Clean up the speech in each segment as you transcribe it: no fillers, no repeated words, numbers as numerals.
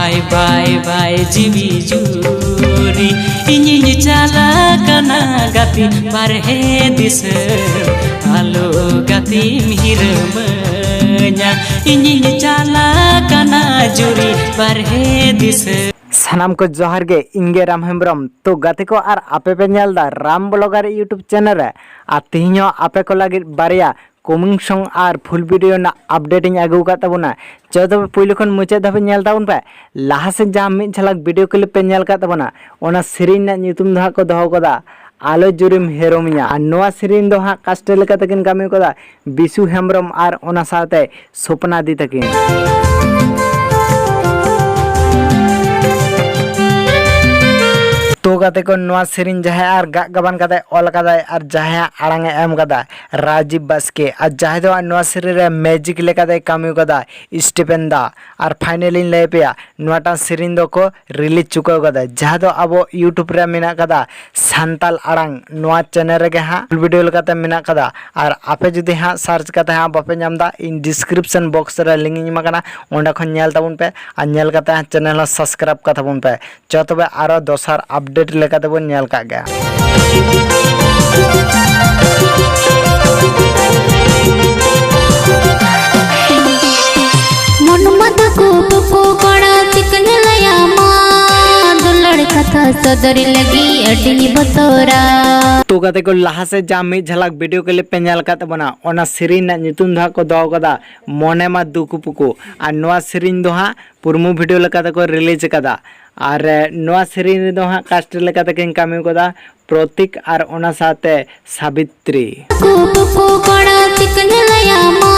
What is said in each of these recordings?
Bye by GV जुरी इन्हीं चला कना गति बारहे दिस आलो गति मिहिरमnya इन्हीं चला कना जुरी बारहे दिस सानाम को जोहार गे इंगे राम हेम्ब्रम तो गाते को आर आपे पे नेलदा राम ब्लॉगर यूट्यूब चैनल रे आ तिहिनो आपे को लगे बारिया कमिंग सॉन्ग आर फुल वीडियो ना अपडेटिंग आगु का तबना चौदह पुइलो खन मुचे धाबे नेल ताउन पे लाहा से जा मिद झलक वीडियो क्लिप पे नेल का तबना ओना सेरिन ना ᱧᱩᱛᱩᱢ ᱫᱚ को दहो कदा आलो जुरिम हेरोमिया आ नोआ सेरिन दो हा कास्टे लेका तकिन कामी कदा बिसु हेम्ब्रम आर ओना साथे सपना दी तकिन तो गाते को नोआ सेरिन जहां आर गबन कदा ऑल कदा आर जहां आड़ांग एम कदा राजीव बास्के आ जहां दो नोआ सेरिन रे मैजिक लेका दे कामी कदा स्टीफेन दा आर फाइनली ले पेया नोटा सेरिन दो को रिलीज चुका कदा जहां दो अब यूट्यूब रे मेना कदा सांताल आड़ांग नोआ चैनल रे हा फुल वीडियो लेका मेना कदा आर आपे जुदी हा सर्च कता हा बापे नामदा इन डिस्क्रिप्शन बॉक्स रे लिंक इमा कना ओंडा खन नेल ताबुन पे आ नेल कता चैनल सब्सक्राइब कता बुन पे च तबे आरो दोसर अपडेट लेका तबन नेल का गया मनमत को कड़ा चिकन लया मा दुलड़ कथा सदर लगी अडी बतोरा तो गाते को लाहा से जा मिद झलक वीडियो के लिए पेनल का तबना ओना सेरिन ना ᱧᱩᱛᱩᱢ दा को दो कदा मोने मा दुकु पुकु आ नोआ सेरिन दो हा पुरमु वीडियो लेका को रिलीज कदा और नोआ सेरिन दो हा कास्ट लेका तकिन कामी कदा प्रतीक और ओना साथे सावित्री को कड़ा चिकन लया मा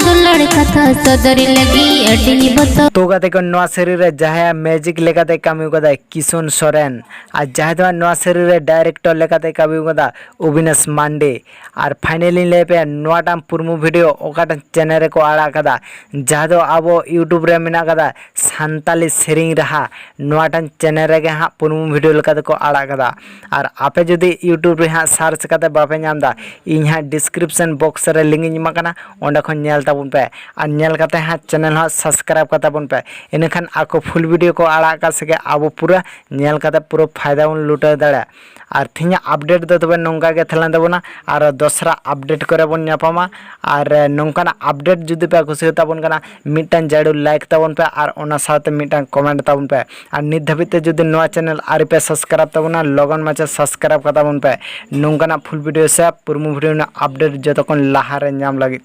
दुलड़ कथा सदर लगी अडी बतो तो गाते को नोआ सेरिन रे जहां मैजिक लेका ते कामी कदा किशन सोरेन आ जहां दो नोआ सेरिन रे डायरेक्टर लेका ते कामी कदा अविनाश मांडे और फाइनली ले पे नोआटा पुरमु वीडियो ओकाटा चैनल रे को आड़ा कदा जहां दो अब यूट्यूब रे मेना कदा सांताली सेरिंग रहा नोआटा चैनल रे हा पुरमु वीडियो लेका ते को आड़ा कदा और आपे जदि यूट्यूब रे हा सर्च कते बापे नामदा इन हा डिस्क्रिप्शन बॉक्स रे लिंक इमा कना ओंडा खन नेल ताबुन पे और नेल कते हा चैनल हा सब्सक्राइब कता बुन पे इनखान आको फुल वीडियो को आड़ा का सके अब पूरा नेल कते पूरा फायदा उन लुटा दाड़ा और थिया अपडेट दो तबे नोंका के थलन दबना और दोसरा अपडेट करे बन नापामा और नोंकाना अपडेट जुदी पे खुशी होता बन कना मिटन जाडू लाइक ताबन पे और ओना साथे मिटन कमेंट ताबन पे और नित धबिते जुदी नोआ चैनल आर पे सब्सक्राइब ताबना लगन माचे सब्सक्राइब कता बन पे नोंकाना फुल वीडियो से पुरमु वीडियो ना अपडेट जतकन लाहारे नाम लगी।